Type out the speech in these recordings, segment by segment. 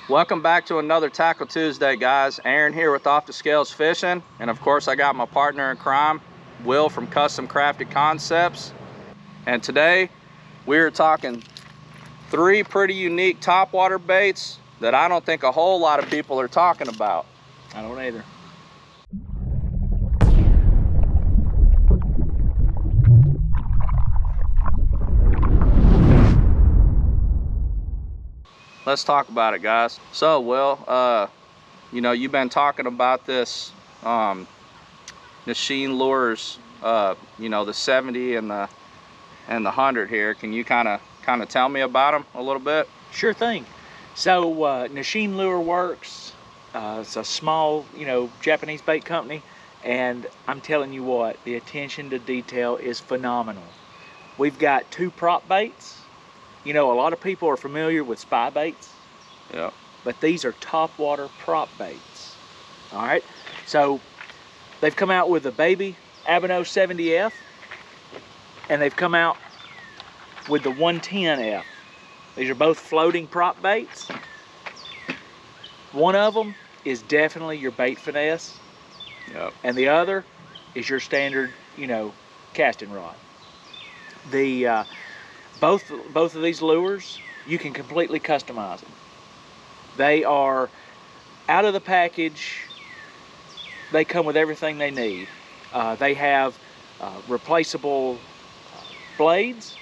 Welcome back to another Tackle Tuesday, guys. Aaron here with Off the Scales Fishing, and of course I got my partner in crime, Will from Custom Crafted Concepts. And today we're talking 3 pretty unique topwater baits that I don't think a whole lot of people are talking about. I don't either. Let's talk about it, guys. So, Will, you know, you've been talking about this Nishine lures, you know, the 70 and the 100 here. Can you kind of tell me about them a little bit? Sure thing. So Nishine Lure Works, it's a small, you know, Japanese bait company, and I'm telling you what, the attention to detail is phenomenal. We've got 2 prop baits. You know, a lot of people are familiar with spy baits. Yeah. But these are topwater prop baits. All right. So they've come out with a baby Abino 70F, and they've come out with the 110F. These are both floating prop baits. One of them is definitely your bait finesse. Yep. And the other is your standard, you know, casting rod. The both of these lures, you can completely customize them. They are out of the package. They come with everything they need. They have replaceable blades.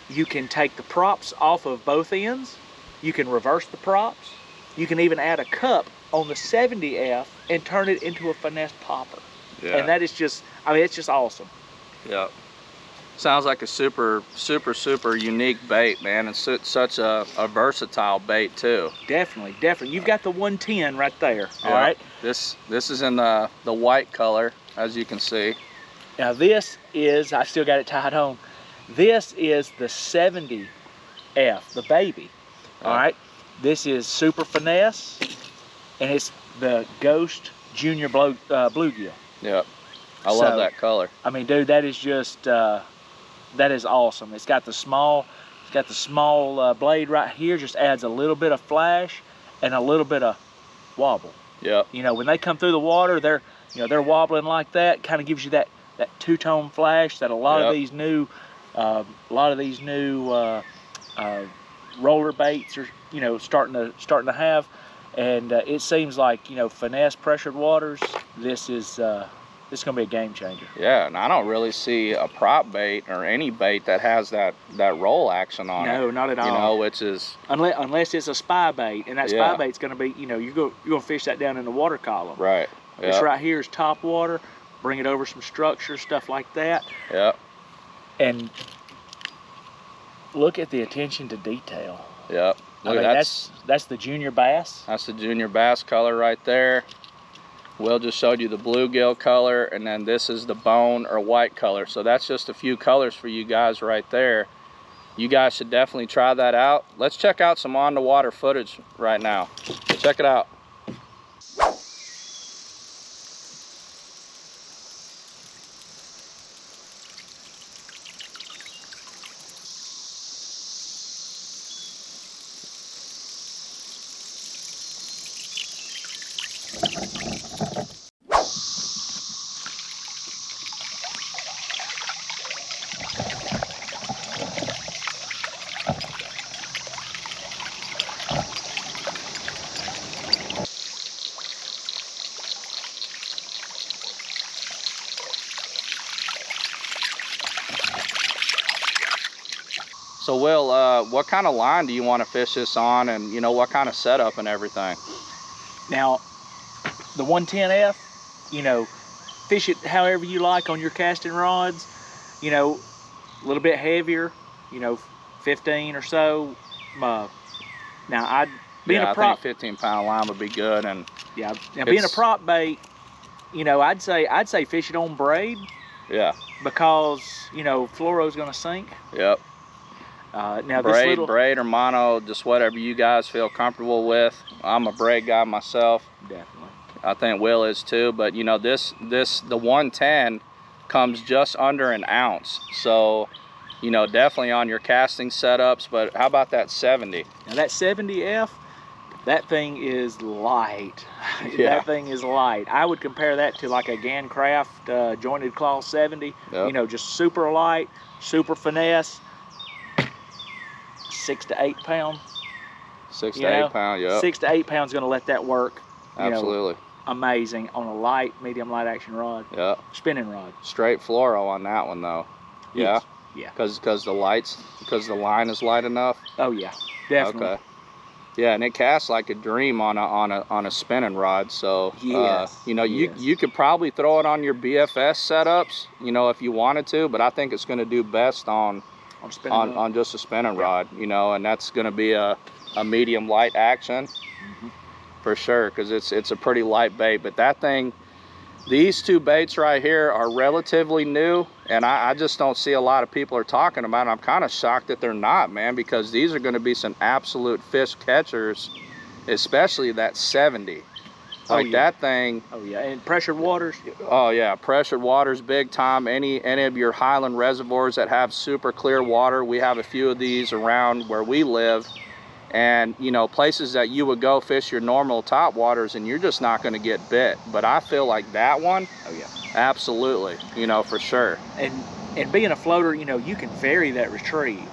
You can take the props off of both ends. You can reverse the props. You can even add a cup on the 70F and turn it into a finesse popper. Yeah. And that is just, I mean, it's just awesome. Yeah. Sounds like a super unique bait, man. It's such a versatile bait too. Definitely. You've got the 110 right there. Yeah. All right. This is in the white color, as you can see. Now this is, I still got it tied on. This is the 70F, the baby. All right. This is super finesse, and it's the Ghost Junior bluegill. Yep. I love that color. I mean, dude, that is just that is awesome. It's got the small blade right here. Just adds a little bit of flash and a little bit of wobble. Yep. You know, when they come through the water, they're wobbling like that. Kind of gives you that two-tone flash that a lot of these new roller baits are, you know, starting to have. And it seems like, you know, finesse pressured waters, this is gonna be a game changer. Yeah, and I don't really see a prop bait or any bait that has that roll action on it. No, not at all. You know, which is unless it's a spy bait, and that spy bait's gonna be, you know, you're gonna fish that down in the water column. Right. Yep. This right here is top water. Bring it over some structure, stuff like that. Yep. And look at the attention to detail. Yep. I mean, that's the junior bass. That's the junior bass color right there. Will just showed you the bluegill color, and then this is the bone or white color. So that's just a few colors for you guys right there. You guys should definitely try that out. Let's check out some on the water footage right now. Check it out. So Will, what kind of line do you want to fish this on, and you know, what kind of setup and everything? Now, the 110F, you know, fish it however you like on your casting rods. You know, a little bit heavier, you know, 15 or so. Now, I think 15-pound line would be good, and yeah, now being a prop bait, you know, I'd say fish it on braid. Yeah. Because, you know, fluoro's gonna sink. Yep. Now braid or mono, just whatever you guys feel comfortable with. I'm a braid guy myself. Definitely. I think Will is too, but you know, the 110 comes just under an ounce. So, you know, definitely on your casting setups, but how about that 70? Now that 70F, That thing is light. Yeah. That thing is light. I would compare that to like a Gan Craft jointed claw 70. Yep. You know, just super light, super finesse. 6 to 8 pound. 6 to 8 pound, yep. 6 to 8 pounds going to let that work. Absolutely. Amazing on a light, medium light action rod. Yeah. Spinning rod. Straight fluoro on that one though. Yes. Yeah. Yeah. Because the line is light enough. Oh yeah, definitely. Okay. Yeah, and it casts like a dream on a spinning rod. So Yes. you know, you could probably throw it on your BFS setups, you know, if you wanted to, but I think it's going to do best on just a spinning rod, you know, and that's going to be a medium light action for sure, because it's a pretty light bait. But that thing, these two baits right here are relatively new, and I just don't see a lot of people are talking about it. I'm kind of shocked that they're not, man, because these are going to be some absolute fish catchers, especially that 70. Like that thing. Oh yeah, and pressured waters. Oh yeah, pressured waters big time. Any of your highland reservoirs that have super clear water, we have a few of these around where we live. And you know, places that you would go fish your normal top waters and you're just not going to get bit. But I feel like that one, oh yeah, absolutely, you know, for sure. And being a floater, you know, you can vary that retrieve,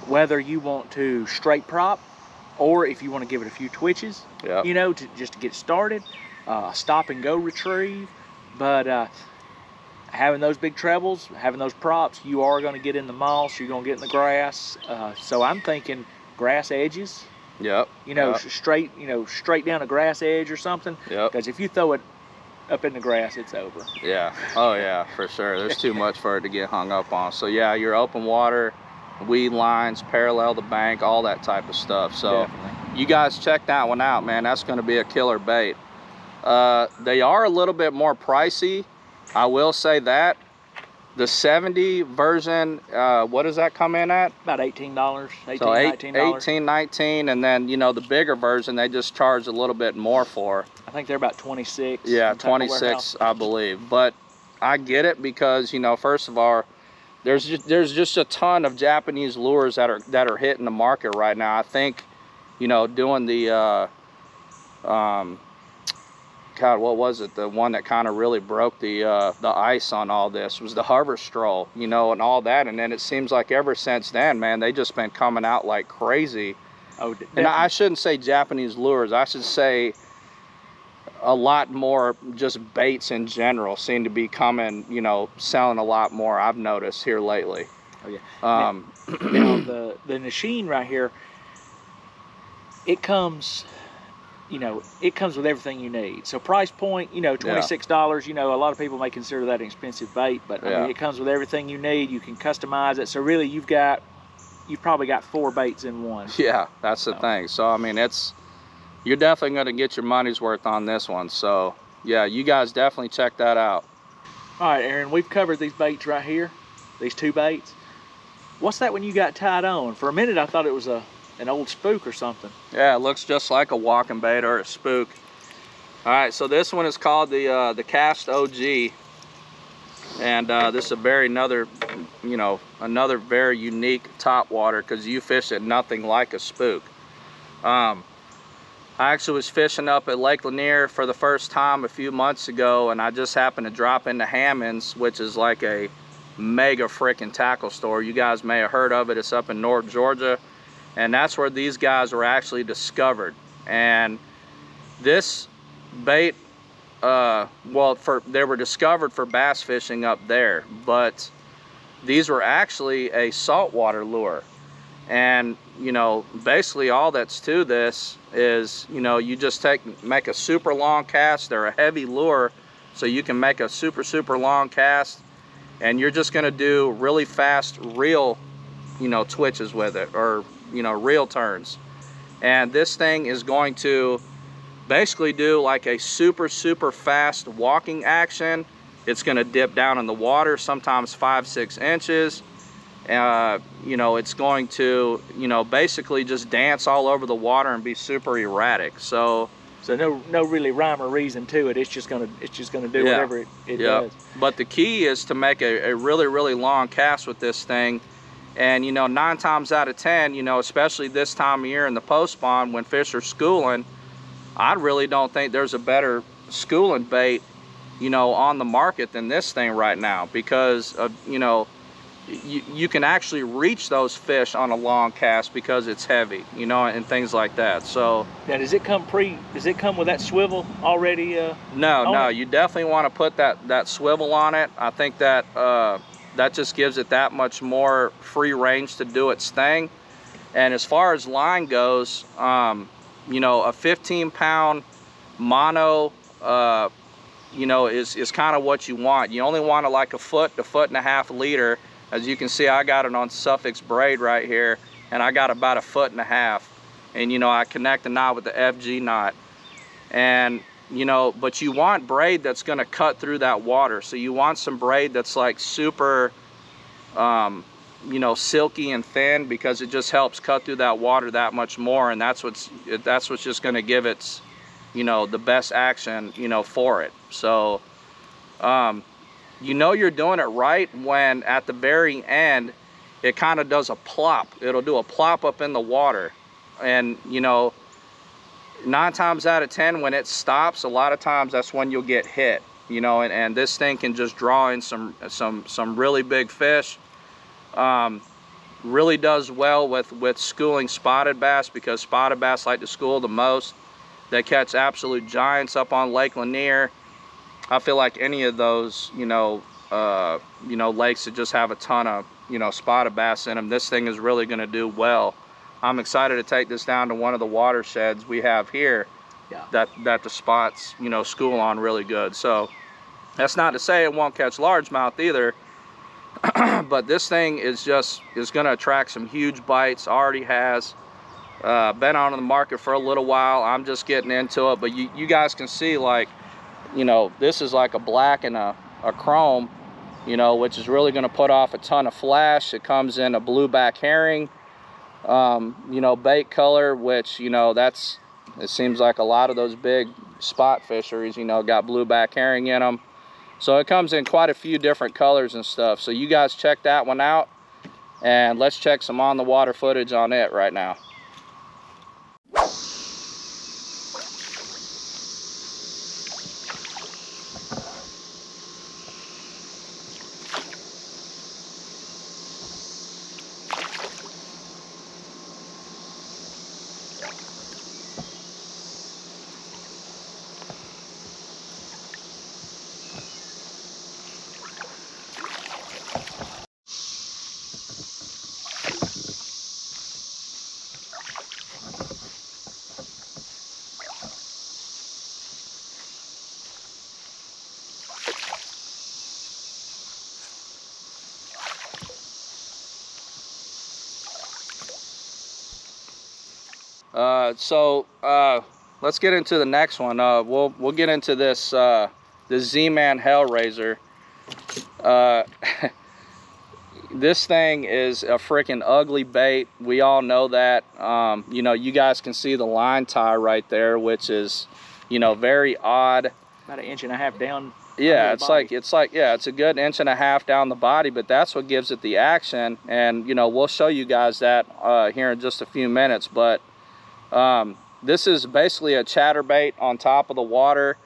whether you want to straight prop or if you want to give it a few twitches, you know, just to get started. Stop and go retrieve. But having those big trebles, having those props, you are going to get in the moss, you're going to get in the grass. So I'm thinking grass edges. Yep. You know, straight down a grass edge or something. Yep. Because if you throw it up in the grass, it's over. Yeah. Oh yeah, for sure. There's too much for it to get hung up on. So yeah, your open water, weed lines, parallel the bank, all that type of stuff. So definitely. You guys check that one out, man. That's going to be a killer bait. They are a little bit more pricey, I will say that. The 70 version, what does that come in at? About $18, $18, so $19. 18, 19, and then, you know, the bigger version, they just charge a little bit more for. I think they're about 26. Yeah, 26, I believe. But I get it because, you know, first of all, there's just a ton of Japanese lures that are hitting the market right now. I think, you know, doing the God, what was it? The one that kind of really broke the ice on all this was the Hover Stroll, you know, and all that. And then it seems like ever since then, man, they just been coming out like crazy. Oh, definitely. And I shouldn't say Japanese lures. I should say a lot more just baits in general seem to be coming, you know, selling a lot more. I've noticed here lately. Oh yeah. Now the Nishine right here, it comes. You know, it comes with everything you need. So price point, you know, $26, you know, a lot of people may consider that an expensive bait, but I mean, it comes with everything you need. You can customize it. So really you've probably got 4 baits in one. Yeah, that's the thing. So, I mean, you're definitely going to get your money's worth on this one. So, yeah, you guys definitely check that out. All right, Aaron, we've covered these baits right here, these 2 baits. What's that one you got tied on? For a minute, I thought it was an old spook or something. Yeah, it looks just like a walking bait or a spook. All right, so this one is called the Cast OG, and this is another very unique topwater because you fish it nothing like a spook. I actually was fishing up at Lake Lanier for the first time a few months ago, and I just happened to drop into Hammond's, which is like a mega freaking tackle store. You guys may have heard of it. It's up in North Georgia. And that's where these guys were actually discovered. And this bait, they were discovered for bass fishing up there, but these were actually a saltwater lure. And, you know, basically all that's to this is, you know, you just make a super long cast. They're a heavy lure, so you can make a super long cast, and you're just gonna do really fast reel, you know, twitches with it, or, you know, reel turns. And this thing is going to basically do like a super fast walking action. It's going to dip down in the water, sometimes 5-6 inches. You know, it's going to, you know, basically just dance all over the water and be super erratic. So no really rhyme or reason to it. It's just gonna do whatever it does. But the key is to make a really long cast with this thing. And, you know, 9 times out of 10, you know, especially this time of year in the post spawn when fish are schooling, I really don't think there's a better schooling bait, you know, on the market than this thing right now, because of, you know, you can actually reach those fish on a long cast because it's heavy, you know, and things like that. So now, does it come with that swivel already? no, you definitely want to put that swivel on it. I think that that just gives it that much more free range to do its thing. And as far as line goes, you know, a 15-pound mono, you know, is kind of what you want. You only want like a foot to 1.5 leader. As you can see, I got it on Suffix braid right here, and I got about 1.5 feet. And you know, I connect the knot with the FG knot. And you know, but you want braid that's gonna cut through that water. So you want some braid that's like super, you know, silky and thin, because it just helps cut through that water that much more. And that's what's just gonna give it, you know, the best action, you know, for it. So, you know you're doing it right when at the very end it kind of does a plop. It'll do a plop up in the water, and you know, 9 times out of 10 when it stops, a lot of times that's when you'll get hit, you know. And this thing can just draw in some really big fish. Really does well with schooling spotted bass, because spotted bass like to school the most. They catch absolute giants up on Lake Lanier. I feel like any of those, you know, lakes that just have a ton of, you know, spotted bass in them, this thing is really going to do well. I'm excited to take this down to one of the watersheds we have here, yeah, that the spots, you know, school on really good. So that's not to say it won't catch largemouth either, but this thing is going to attract some huge bites. Already has. Been on the market for a little while. I'm just getting into it, but you guys can see, like, you know, this is like a black and a chrome, you know, which is really going to put off a ton of flash. It comes in a blueback herring, you know, bait color, which, you know, it seems like a lot of those big spot fisheries, you know, got blueback herring in them. So it comes in quite a few different colors and stuff. So you guys check that one out, and let's check some on the water footage on it right now. Let's get into the next one. We'll get into this the Z-Man Hellraiser. This thing is a freaking ugly bait. We all know that. You know, you guys can see the line tie right there, which is, you know, very odd. About 1.5 inches down. Yeah, it's like yeah, it's a good 1.5 inches down the body, but that's what gives it the action. And you know, we'll show you guys that here in just a few minutes. But this is basically a chatterbait on top of the water.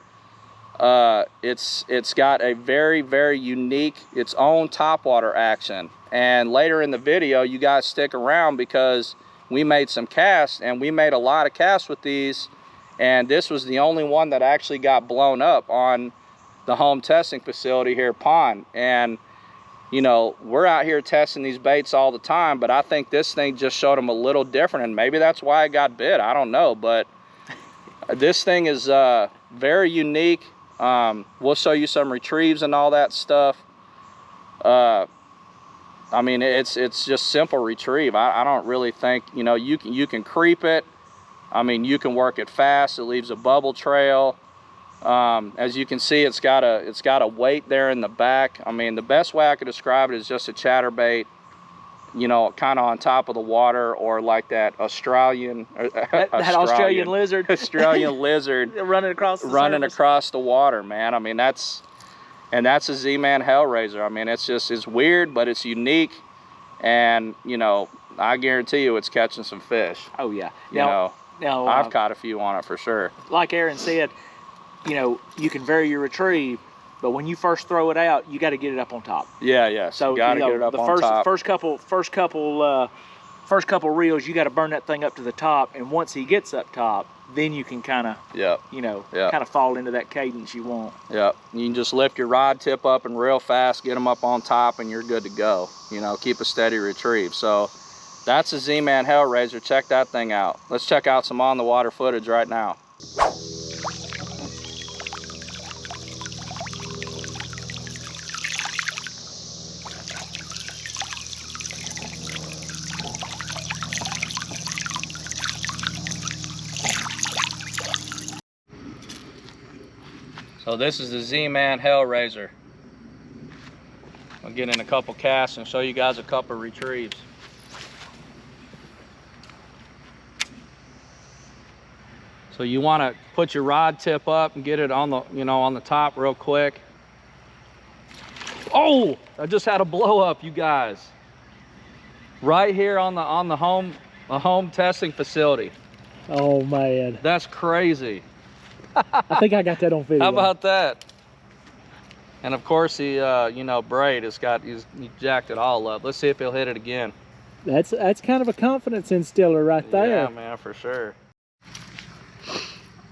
It's got a very, very unique, its own topwater action. And later in the video, you guys stick around, because we made some casts, and we made a lot of casts with these, and this was the only one that actually got blown up on the home testing facility here at Pond. And you know, we're out here testing these baits all the time, but I think this thing just showed them a little different, and maybe that's why it got bit. I don't know, but this thing is very unique. We'll show you some retrieves and all that stuff. I mean, it's just simple retrieve. I don't really think, you know, you can creep it. I mean, you can work it fast. It leaves a bubble trail. As you can see, it's got a weight there in the back. I mean, the best way I could describe it is just a chatterbait, you know, kind of on top of the water, or like that Australian lizard Australian lizard running across the water, man. I mean, that's a Z-Man Hellraiser. I mean, it's weird, but it's unique, and you know, I guarantee you it's catching some fish. Oh yeah. You know. Now, I've caught a few on it for sure. like Aaron said, you know, you can vary your retrieve, but when you first throw it out, you got to get it up on top. Yeah. So you gotta you know, get it up the on top. first couple reels, you got to burn that thing up to the top, and once he gets up top, then you can kind of, you know, kind of fall into that cadence you want. Yep. You can just lift your rod tip up and real fast, get them up on top, and you're good to go. You know, keep a steady retrieve. So that's a Z-Man Hellraiser. Check that thing out. Let's check out some on the water footage right now. So this is the Z-Man Hellraiser. I'll get in a couple casts and show you guys a couple retrieves. So you want to put your rod tip up and get it on the, you know, on the top real quick. Oh, I just had a blow up, you guys. Right here on the home testing facility. Oh man, that's crazy. I think I got that on video. How about that? And of course, he, you know, Braid he jacked it all up. Let's see if he'll hit it again. That's kind of a confidence instiller right there. Yeah, man, for sure.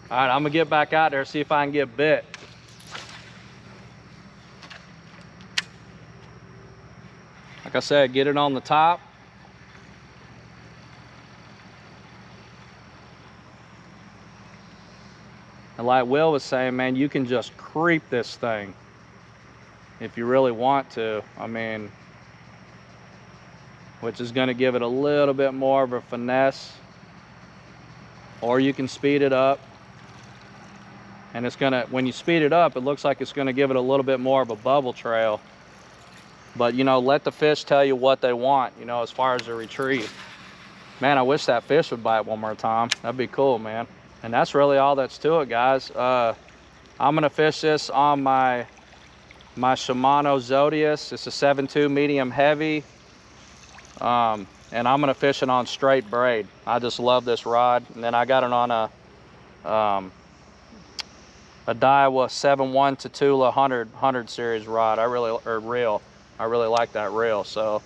All right, I'm gonna get back out there, see if I can get bit. Like I said, get it on the top. And like Will was saying, man, you can just creep this thing if you really want to. I mean, which is going to give it a little bit more of a finesse. Or you can speed it up. And it's going to, when you speed it up, it looks like it's going to give it a little bit more of a bubble trail. But, you know, let the fish tell you what they want, you know, as far as a retrieve. Man, I wish that fish would bite one more time. That'd be cool, man. And that's really all that's to it, guys. I'm gonna fish this on my Shimano Zodius. It's a 7.2 medium heavy. And I'm gonna fish it on straight braid. I just love this rod. And then I got it on a Daiwa 7.1 Tatula 100 series rod. Reel. I really like that reel. So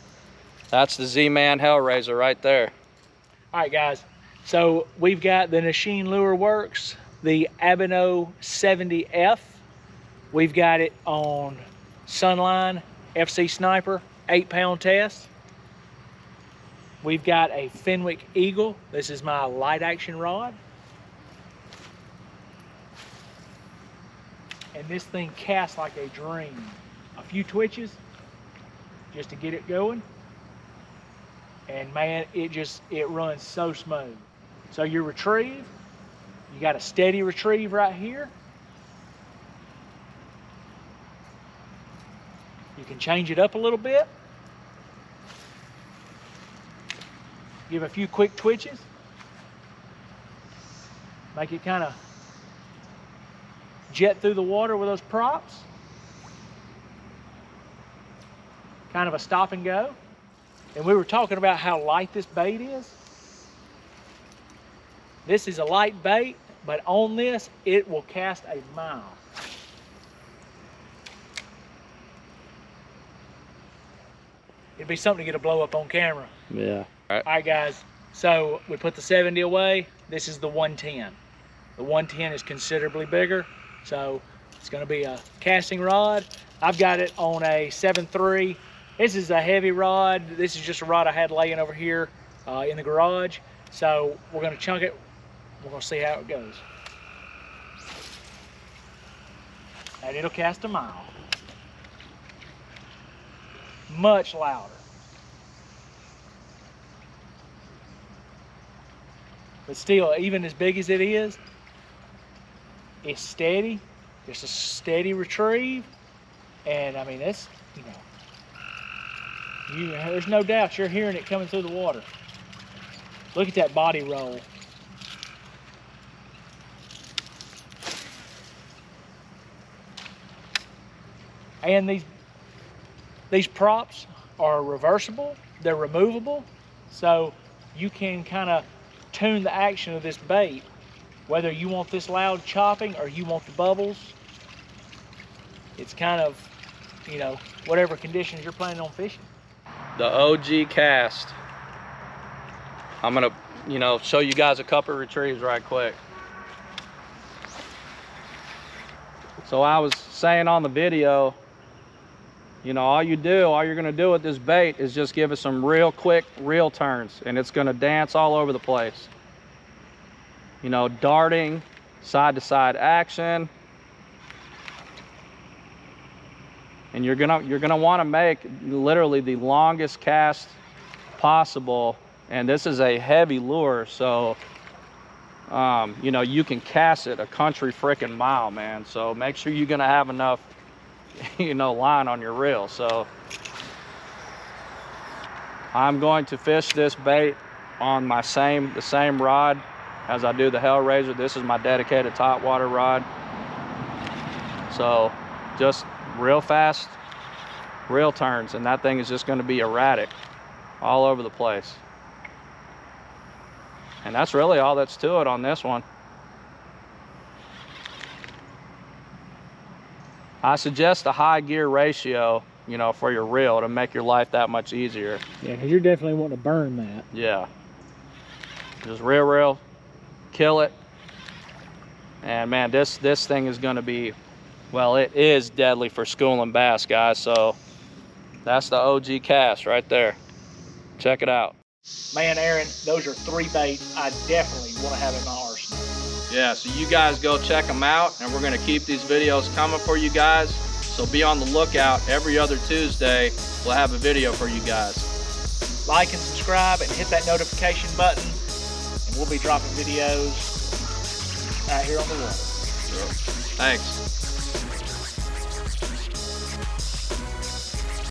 that's the Z-Man Hellraiser right there. All right, guys. So we've got the Nishine Lure Works, the Abino 70F. We've got it on Sunline FC Sniper 8-pound test. We've got a Fenwick Eagle. This is my light action rod. And this thing casts like a dream. A few twitches just to get it going. And man, it runs so smooth. So your retrieve, you got a steady retrieve right here. You can change it up a little bit. Give a few quick twitches. Make it kind of jet through the water with those props. Kind of a stop and go. And we were talking about how light this bait is. This is a light bait, but on this, it will cast a mile. It'd be something to get a blow up on camera. Yeah. All right, guys. So we put the 70 away. This is the 110. The 110 is considerably bigger. So it's gonna be a casting rod. I've got it on a 7.3. This is a heavy rod. This is just a rod I had laying over here in the garage. So we're gonna chunk it. We're gonna see how it goes. And it'll cast a mile. Much louder. But still, even as big as it is, it's steady. It's a steady retrieve. And I mean, that's, you know, there's no doubt you're hearing it coming through the water. Look at that body roll. And these props are reversible, they're removable, so you can kind of tune the action of this bait, whether you want this loud chopping or you want the bubbles. It's kind of, you know, whatever conditions you're planning on fishing. The OG cast. I'm gonna, you know, show you guys a couple of retrieves right quick. So I was saying on the video, you know, all you're gonna do with this bait is just give it some real quick reel turns, and it's gonna dance all over the place. You know, darting, side to side action. And you're gonna want to make literally the longest cast possible. And this is a heavy lure, so you know, you can cast it a country freaking mile, man. So make sure you're gonna have enough, you know, line on your reel. So I'm going to fish this bait on the same rod as I do the Hellraiser. This is my dedicated top water rod. So just real fast reel turns, and that thing is just going to be erratic all over the place. And that's really all that's to it on this one. I suggest a high gear ratio, you know, for your reel to make your life that much easier. Yeah, because you're definitely wanting to burn that. Yeah. Just reel, kill it. And man, this thing is going to be, well, it is deadly for schooling bass, guys. So that's the OG cast right there. Check it out. Man, Aaron, those are 3 baits I definitely want to have in my arsenal. Yeah, so you guys go check them out, and we're going to keep these videos coming for you guys. So be on the lookout. Every other Tuesday, we'll have a video for you guys. Like and subscribe and hit that notification button, and we'll be dropping videos out here on the water. Sure. Thanks.